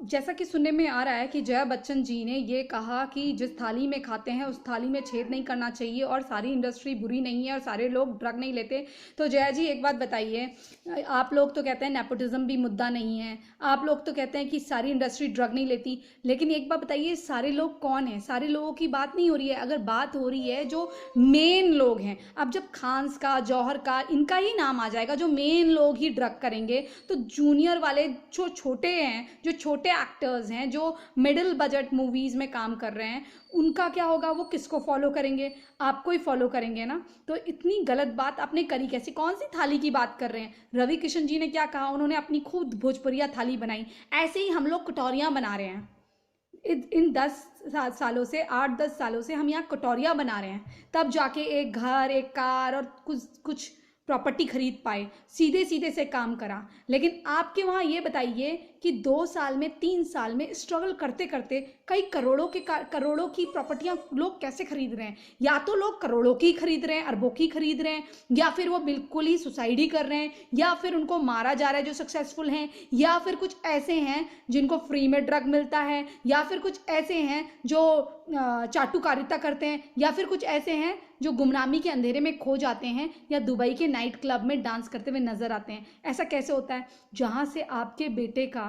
जैसा कि सुनने में आ रहा है कि जया बच्चन जी ने ये कहा कि जिस थाली में खाते हैं उस थाली में छेद नहीं करना चाहिए और सारी इंडस्ट्री बुरी नहीं है और सारे लोग ड्रग नहीं लेते। तो जया जी एक बात बताइए, आप लोग तो कहते हैं नेपोटिज्म भी मुद्दा नहीं है, आप लोग तो कहते हैं कि सारी इंडस्ट्री ड्रग नहीं लेती, लेकिन एक बात बताइए सारे लोग कौन हैं? सारे लोगों की बात नहीं हो रही है। अगर बात हो रही है जो मेन लोग हैं, अब जब खान्स का, जौहर का, इनका ही नाम आ जाएगा, जो मेन लोग ही ड्रग करेंगे, तो जूनियर वाले जो छोटे हैं, जो छोटे एक्टर्स हैं, जो मिडिल बजट मूवीज़ में काम कर रहे हैं, उनका क्या होगा? वो किसको फॉलो करेंगे? आपको ही फॉलो करेंगे ना। तो इतनी गलत बात आपने करी कैसी? कौन सी थाली की बात कर रहे हैं? रवि किशन जी ने क्या कहा? उन्होंने अपनी खुद भोजपुरिया थाली बनाई। ऐसे ही हम लोग कटोरियाँ बना रहे हैं। इन 10 सालों से, 8-10 सालों से हम यहाँ कटोरियाँ बना रहे हैं, तब जाके एक घर, एक कार और कुछ कुछ प्रॉपर्टी खरीद पाए। सीधे सीधे से काम करा। लेकिन आपके वहाँ ये बताइए कि 2 साल में, 3 साल में स्ट्रगल करते करते कई करोड़ों की प्रॉपर्टियाँ लोग कैसे खरीद रहे हैं? या तो लोग करोड़ों की खरीद रहे हैं, अरबों की खरीद रहे हैं, या फिर वो बिल्कुल ही सुसाइड ही कर रहे हैं, या फिर उनको मारा जा रहा है जो सक्सेसफुल हैं, या फिर कुछ ऐसे हैं जिनको फ्री में ड्रग मिलता है, या फिर कुछ ऐसे हैं जो चाटुकारिता करते हैं, या फिर कुछ ऐसे हैं जो गुमनामी के अंधेरे में खो जाते हैं या दुबई के नाइट क्लब में डांस करते हुए नजर आते हैं। ऐसा कैसे होता है? जहाँ से आपके बेटे का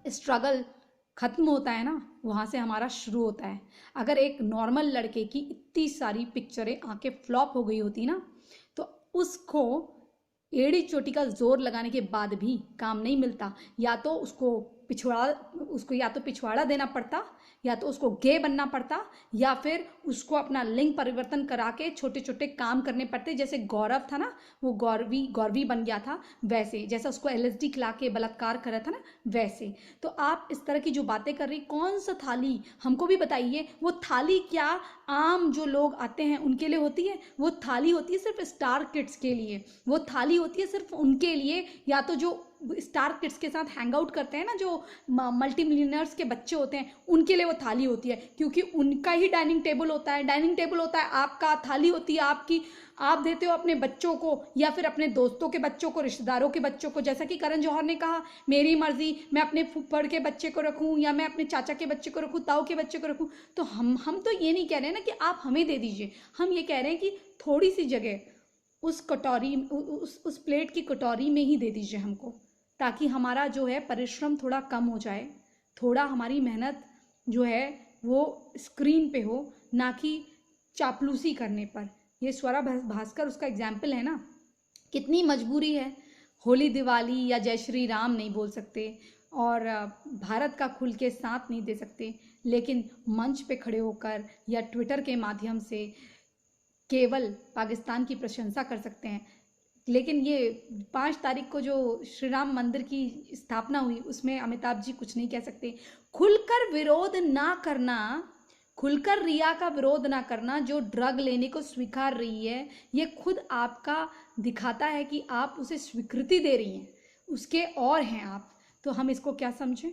स्ट्रगल खत्म होता है ना, वहाँ से हमारा शुरू होता है। अगर एक नॉर्मल लड़के की इतनी सारी पिक्चरें आके फ्लॉप हो गई होती ना, तो उसको एड़ी चोटी का जोर लगाने के बाद भी काम नहीं मिलता। या तो उसको या तो पिछवाड़ा देना पड़ता, या तो उसको गे बनना पड़ता, या फिर उसको अपना लिंग परिवर्तन करा के छोटे छोटे काम करने पड़ते। जैसे गौरव था ना, वो गौरवी बन गया था, वैसे जैसा उसको LSD खिला के बलात्कार करा था ना, वैसे। तो आप इस तरह की जो बातें कर रही, कौन सा थाली हमको भी बताइए। वो थाली क्या आम जो लोग आते हैं उनके लिए होती है? वो थाली होती है सिर्फ स्टार किड्स के लिए। वो थाली होती है सिर्फ उनके लिए, या तो जो स्टार किड्स के साथ हैंग आउट करते हैं ना, जो मल्टी मिलियनर्स के बच्चे होते हैं, उनके लिए वो थाली होती है, क्योंकि उनका ही डाइनिंग टेबल होता है। डाइनिंग टेबल होता है आपका, थाली होती है आपकी। आप देते हो अपने बच्चों को, या फिर अपने दोस्तों के बच्चों को, रिश्तेदारों के बच्चों को। जैसा कि करण जौहर ने कहा, मेरी मर्जी, मैं अपने फूफड़ के बच्चे को रखूं, या मैं अपने चाचा के बच्चे को रखूं, ताऊ के बच्चे को रखूं। तो हम तो ये नहीं कह रहे ना कि आप हमें दे दीजिए। हम ये कह रहे हैं कि थोड़ी सी जगह उस कटोरी, उस प्लेट की कटोरी में ही दे दीजिए हमको, ताकि हमारा जो है परिश्रम थोड़ा कम हो जाए, थोड़ा हमारी मेहनत जो है वो स्क्रीन पे हो, ना कि चापलूसी करने पर। ये स्वरा भास्कर उसका एग्जाम्पल है ना। कितनी मजबूरी है, होली दिवाली या जय श्री राम नहीं बोल सकते, और भारत का खुल के साथ नहीं दे सकते, लेकिन मंच पे खड़े होकर या ट्विटर के माध्यम से केवल पाकिस्तान की प्रशंसा कर सकते हैं। लेकिन ये 5 तारीख को जो श्री राम मंदिर की स्थापना हुई, उसमें अमिताभ जी कुछ नहीं कह सकते। खुलकर विरोध ना करना, खुलकर रिया का विरोध ना करना, जो ड्रग लेने को स्वीकार रही है, ये खुद आपका दिखाता है कि आप उसे स्वीकृति दे रही हैं, उसके और हैं आप। तो हम इसको क्या समझें?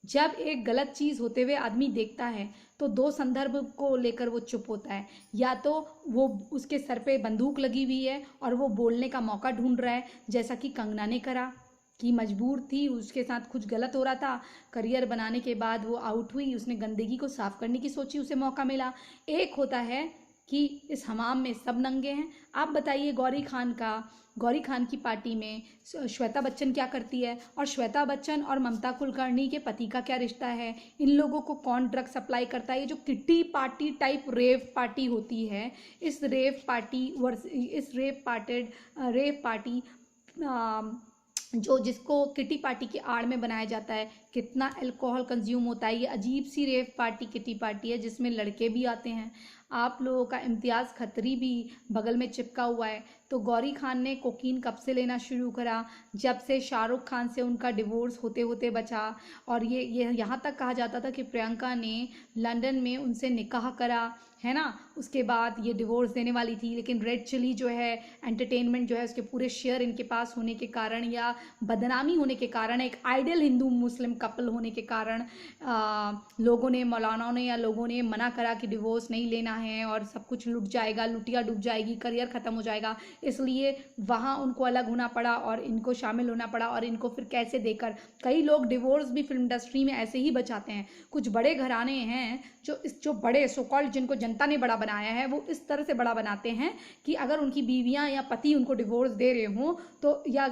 जब एक गलत चीज़ होते हुए आदमी देखता है, तो 2 संदर्भ को लेकर वो चुप होता है। या तो वो उसके सर पे बंदूक लगी हुई है और वो बोलने का मौका ढूंढ रहा है, जैसा कि कंगना ने करा, कि मजबूर थी, उसके साथ कुछ गलत हो रहा था, करियर बनाने के बाद वो आउट हुई, उसने गंदगी को साफ करने की सोची, उसे मौका मिला। एक होता है कि इस हमाम में सब नंगे हैं। आप बताइए, गौरी खान की पार्टी में श्वेता बच्चन क्या करती है, और श्वेता बच्चन और ममता कुलकर्णी के पति का क्या रिश्ता है? इन लोगों को कौन ड्रग सप्लाई करता है? ये जो kitty party type rave party होती है, इस रेव पार्टी जो जिसको किटी पार्टी की आड़ में बनाया जाता है, कितना अल्कोहल कंज्यूम होता है। ये अजीब सी रेव पार्टी किटी पार्टी है, जिसमें लड़के भी आते हैं। आप लोगों का इम्तियाज़ खत्री भी बगल में चिपका हुआ है। तो गौरी खान ने कोकीन कब से लेना शुरू करा? जब से शाहरुख खान से उनका डिवोर्स होते होते बचा। और ये यहाँ तक कहा जाता था कि प्रियंका ने लंदन में उनसे निकाह करा, है ना। उसके बाद ये डिवोर्स देने वाली थी, लेकिन रेड चिली जो है एंटरटेनमेंट जो है, उसके पूरे शेयर इनके पास होने के कारण, या बदनामी होने के कारण, एक आइडियल हिंदू मुस्लिम कपल होने के कारण लोगों ने, मौलानाओं ने या लोगों ने मना करा कि डिवोर्स नहीं लेना बीवियां हैं और सब कुछ लुट जाएगा, लुटिया डूब जाएगी, करियर ख़त्म हो जाएगा, इसलिए वहाँ उनको अलग होना पड़ा और इनको शामिल होना पड़ा। और इनको फिर कैसे देकर कई लोग डिवोर्स भी फिल्म इंडस्ट्री में ऐसे ही बचाते हैं। कुछ बड़े घराने हैं जो बड़े सो कॉल्ड जिनको जनता ने बड़ा बनाया है, वो इस तरह से बड़ा बनाते हैं कि अगर उनकी बीवियां या पति उनको डिवोर्स दे रहे हों तो या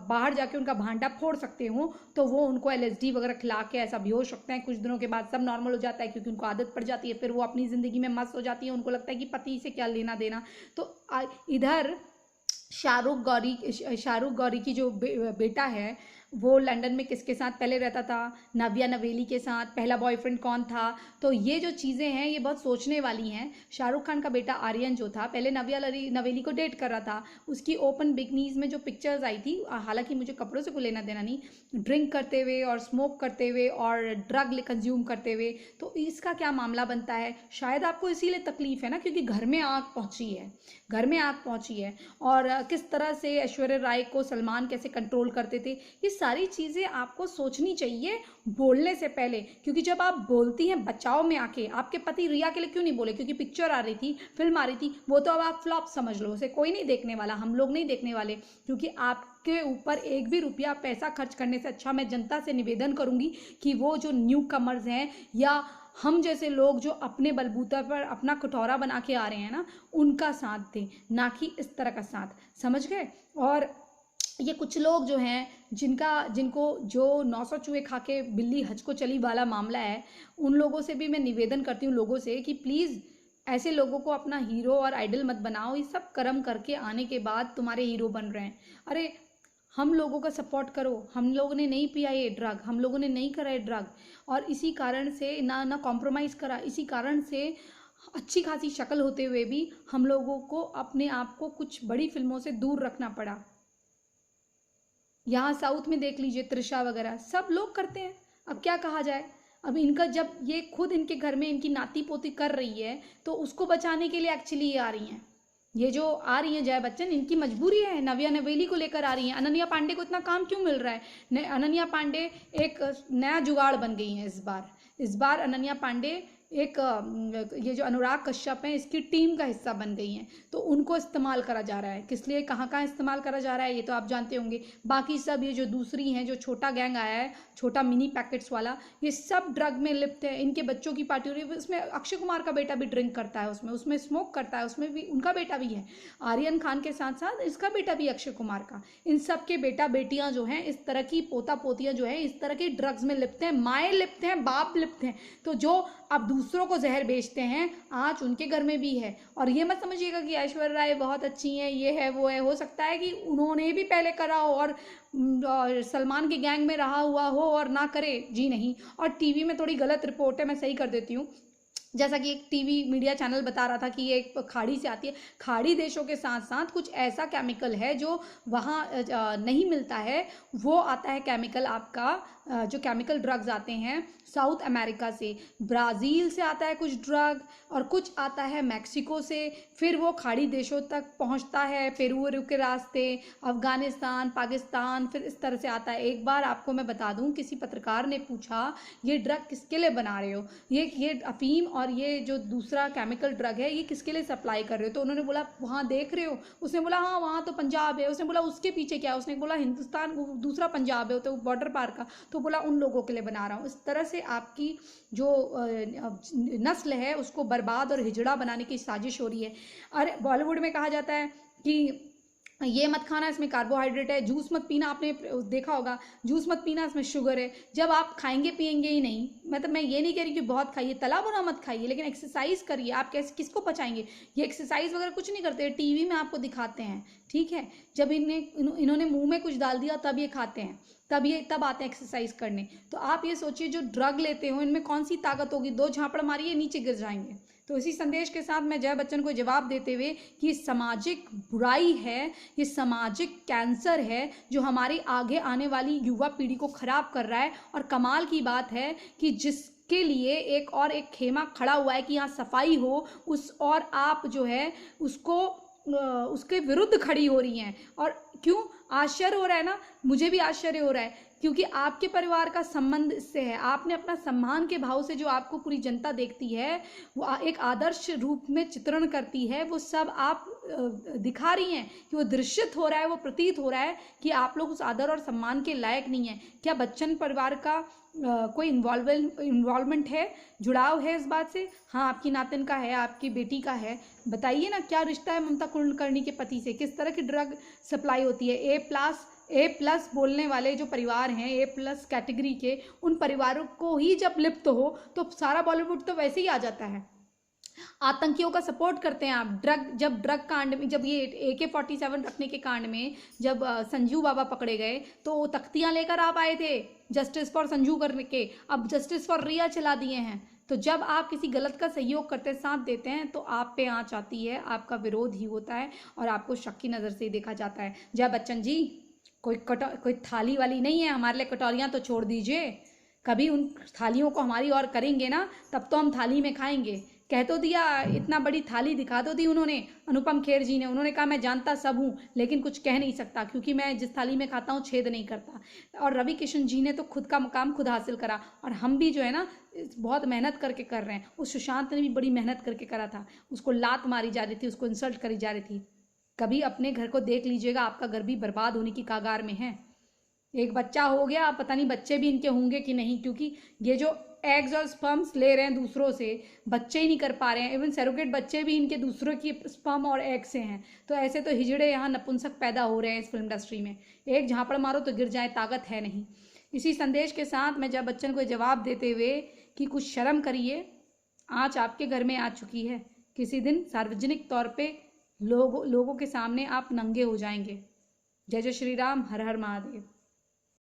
बाहर जाके उनका भांडा फोड़ सकते हों तो वो उनको LSD वगैरह खिला के ऐसा बेहोश रखते हैं। कुछ दिनों के बाद सब नॉर्मल हो जाता है क्योंकि उनको आदत पड़ जाती है, फिर वो अपनी ज़िंदगी में मस्त हो जाती है, उनको लगता है कि पति से क्या लेना देना। तो इधर शाहरुख गौरी की जो बेटा है वो लंदन में किसके साथ पहले रहता था, नव्या नवेली के साथ, पहला बॉयफ्रेंड कौन था। तो ये जो चीज़ें हैं ये बहुत सोचने वाली हैं। शाहरुख खान का बेटा आर्यन जो था पहले नव्या नवेली को डेट कर रहा था, उसकी ओपन बिकनीज में जो पिक्चर्स आई थी, हालांकि मुझे कपड़ों से कोई लेना देना नहीं, ड्रिंक करते हुए और स्मोक करते हुए और ड्रग कंज्यूम करते हुए, तो इसका क्या मामला बनता है। शायद आपको इसीलिए तकलीफ है ना, क्योंकि घर में आग पहुंची है, घर में आग पहुंची है। और किस तरह से ऐश्वर्या राय को सलमान कैसे कंट्रोल करते थे, ये सारी चीज़ें आपको सोचनी चाहिए बोलने से पहले। क्योंकि जब आप बोलती हैं बचाव में आके, आपके पति रिया के लिए क्यों नहीं बोले, क्योंकि पिक्चर आ रही थी, फिल्म आ रही थी, वो तो अब आप फ्लॉप समझ लो, उसे कोई नहीं देखने वाला, हम लोग नहीं देखने वाले। क्योंकि आपके ऊपर एक भी रुपया पैसा खर्च करने से अच्छा मैं जनता से निवेदन करूंगी कि वो जो न्यू कमर्स हैं या हम जैसे लोग जो अपने बलबूते पर अपना कटोरा बना के आ रहे हैं ना, उनका साथ दें, ना कि इस तरह का साथ, समझ गए। और ये कुछ लोग जो हैं जिनको जो 900 चूहे खा के बिल्ली हज को चली वाला मामला है, उन लोगों से भी मैं निवेदन करती हूँ लोगों से कि प्लीज़ ऐसे लोगों को अपना हीरो और आइडल मत बनाओ। ये सब कर्म करके आने के बाद तुम्हारे हीरो बन रहे हैं। अरे हम लोगों का सपोर्ट करो, हम लोगों ने नहीं पिया ये ड्रग, हम लोगों ने नहीं करा ये ड्रग, और इसी कारण से ना कॉम्प्रोमाइज़ करा, इसी कारण से अच्छी खासी शक्ल होते हुए भी हम लोगों को अपने आप को कुछ बड़ी फिल्मों से दूर रखना पड़ा। यहाँ साउथ में देख लीजिए, त्रिशा वगैरह सब लोग करते हैं। अब क्या कहा जाए, अब इनका जब ये खुद इनके घर में इनकी नाती पोती कर रही है तो उसको बचाने के लिए एक्चुअली ये आ रही हैं। ये जो आ रही हैं जया बच्चन, इनकी मजबूरी है, नव्या नवेली को लेकर आ रही हैं। अनन्या पांडे को इतना काम क्यों मिल रहा है। अनन्या पांडे एक नया जुगाड़ बन गई हैं इस बार अनन्या पांडे एक ये जो अनुराग कश्यप हैं इसकी टीम का हिस्सा बन गई हैं, तो उनको इस्तेमाल करा जा रहा है। किस लिए, कहाँ कहाँ इस्तेमाल करा जा रहा है ये तो आप जानते होंगे। बाकी सब ये जो दूसरी हैं, जो छोटा गैंग आया है, छोटा मिनी पैकेट्स वाला, ये सब ड्रग में लिप्त है। इनके बच्चों की पार्टी हो रही है, उसमें अक्षय कुमार का बेटा भी ड्रिंक करता है, उसमें स्मोक करता है, उसमें भी उनका बेटा भी है। आर्यन खान के साथ साथ इसका बेटा भी अक्षय कुमार का। इन सब के बेटा बेटियां जो हैं, इस तरह की पोता पोतियां जो हैं, इस तरह के ड्रग्स में लिप्त हैं, माएँ लिप्त हैं, बाप लिप्त हैं। तो जो अब दूसरों को जहर बेचते हैं, आज उनके घर में भी है। और ये मत समझिएगा कि ऐश्वर्या राय बहुत अच्छी हैं, ये है वो है। हो सकता है कि उन्होंने भी पहले करा हो और सलमान की गैंग में रहा हुआ हो और ना करे, जी नहीं। और टीवी में थोड़ी गलत रिपोर्ट है, मैं सही कर देती हूँ। जैसा कि एक टीवी मीडिया चैनल बता रहा था कि ये एक खाड़ी से आती है। खाड़ी देशों के साथ साथ कुछ ऐसा केमिकल है जो वहाँ नहीं मिलता है, वो आता है केमिकल आपका, जो केमिकल ड्रग्स आते हैं साउथ अमेरिका से, ब्राज़ील से आता है कुछ ड्रग, और कुछ आता है मैक्सिको से, फिर वो खाड़ी देशों तक पहुंचता है, पेरू के रास्ते, अफ़गानिस्तान, पाकिस्तान, फिर इस तरह से आता है। एक बार आपको मैं बता दूं, किसी पत्रकार ने पूछा ये ड्रग किसके लिए बना रहे हो, ये अफीम और ये जो दूसरा केमिकल ड्रग है ये किसके लिए सप्लाई कर रहे हो। तो उन्होंने बोला वहाँ देख रहे हो, उसने बोला हाँ वहाँ तो पंजाब है। उसने बोला उसके पीछे क्या है, उसने बोला हिंदुस्तान दूसरा पंजाब है, तो बॉर्डर पार का। तो बोला उन लोगों के लिए बना रहा हूँ। इस तरह से आपकी जो नस्ल है उसको बर्बाद और हिजड़ा बनाने की साजिश हो रही है। अरे बॉलीवुड में कहा जाता है कि ये मत खाना, इसमें कार्बोहाइड्रेट है, जूस मत पीना, आपने देखा होगा, जूस मत पीना, इसमें शुगर है। जब आप खाएंगे पिएंगे ही नहीं, मतलब मैं ये नहीं कह रही कि बहुत खाइए, तला भुना मत खाइए, लेकिन एक्सरसाइज करिए। आप कैसे किसको पचाएंगे, ये एक्सरसाइज वगैरह कुछ नहीं करते, टीवी में आपको दिखाते हैं, ठीक है। जब इन्होंने मुंह में कुछ डाल दिया तब ये खाते हैं, तब आते हैं एक्सरसाइज करने। तो आप ये सोचिए जो ड्रग लेते हो इनमें कौन सी ताकत होगी, 2 झापड़ मारिए नीचे गिर जाएंगे। तो इसी संदेश के साथ मैं जया बच्चन को जवाब देते हुए कि ये सामाजिक बुराई है, ये सामाजिक कैंसर है जो हमारी आगे आने वाली युवा पीढ़ी को खराब कर रहा है। और कमाल की बात है कि जिसके लिए एक खेमा खड़ा हुआ है कि यहाँ सफाई हो, और आप जो है उसके विरुद्ध खड़ी हो रही हैं। और क्यों आश्चर्य हो रहा है ना? मुझे भी आश्चर्य हो रहा है, क्योंकि आपके परिवार का संबंध इससे है। आपने अपना सम्मान के भाव से जो आपको पूरी जनता देखती है, वो एक आदर्श रूप में चित्रण करती है, वो सब आप दिखा रही हैं कि वो दृश्यत हो रहा है, वो प्रतीत हो रहा है कि आप लोग उस आदर और सम्मान के लायक नहीं है। क्या बच्चन परिवार का कोई इन्वॉल्वमेंट है, जुड़ाव है इस बात से? हाँ, आपकी नातिन का है, आपकी बेटी का है। बताइए ना, क्या रिश्ता है ममता कुलकर्णी के पति से? किस तरह की ड्रग सप्लाई होती है? ए प्लस बोलने वाले जो परिवार हैं, ए प्लस कैटेगरी के, उन परिवारों को ही जब लिप्त हो तो सारा बॉलीवुड तो वैसे ही आ जाता है। आतंकियों का सपोर्ट करते हैं आप। जब ड्रग कांड में, जब ये AK-47 रखने के कांड में जब संजू बाबा पकड़े गए तो वो तख्तियां लेकर आप आए थे जस्टिस फॉर संजू करने के, अब जस्टिस फॉर रिया चला दिए हैं। तो जब आप किसी गलत का सहयोग करते, साथ देते हैं, तो आप पे आंच आती है, आपका विरोध ही होता है और आपको शक की नज़र से ही देखा जाता है। जय बच्चन जी, कोई थाली वाली नहीं है, हमारे लिए कटोरियाँ तो छोड़ दीजिए। कभी उन थालियों को हमारी और करेंगे ना, तब तो हम थाली में खाएंगे। कह तो दिया, इतना बड़ी थाली दिखा तो दी उन्होंने, अनुपम खेर जी ने। उन्होंने कहा मैं जानता सब हूँ लेकिन कुछ कह नहीं सकता, क्योंकि मैं जिस थाली में खाता हूँ छेद नहीं करता। और रवि किशन जी ने तो खुद का मुकाम खुद हासिल करा, और हम भी जो है ना बहुत मेहनत करके कर रहे हैं। उस सुशांत ने भी बड़ी मेहनत करके करा था, उसको लात मारी जा रही थी, उसको इंसल्ट करी जा रही थी। कभी अपने घर को देख लीजिएगा, आपका घर भी बर्बाद होने की कगार में है। एक बच्चा हो गया, पता नहीं बच्चे भी इनके होंगे कि नहीं, क्योंकि ये जो एग्स और स्पर्म्स ले रहे हैं दूसरों से, बच्चे ही नहीं कर पा रहे हैं। इवन सैरोगेट बच्चे भी इनके दूसरों की स्पर्म और एग से हैं। तो ऐसे तो हिजड़े यहाँ नपुंसक पैदा हो रहे हैं इस फिल्म इंडस्ट्री में। एक झापड़ मारो तो गिर जाए, ताकत है नहीं। इसी संदेश के साथ मैं जया बच्चन को जवाब देते हुए कि कुछ शर्म करिए, आँच आपके घर में आ चुकी है। किसी दिन सार्वजनिक तौर पर लोगों के सामने आप नंगे हो जाएंगे। जय जय श्री राम, हर हर महादेव।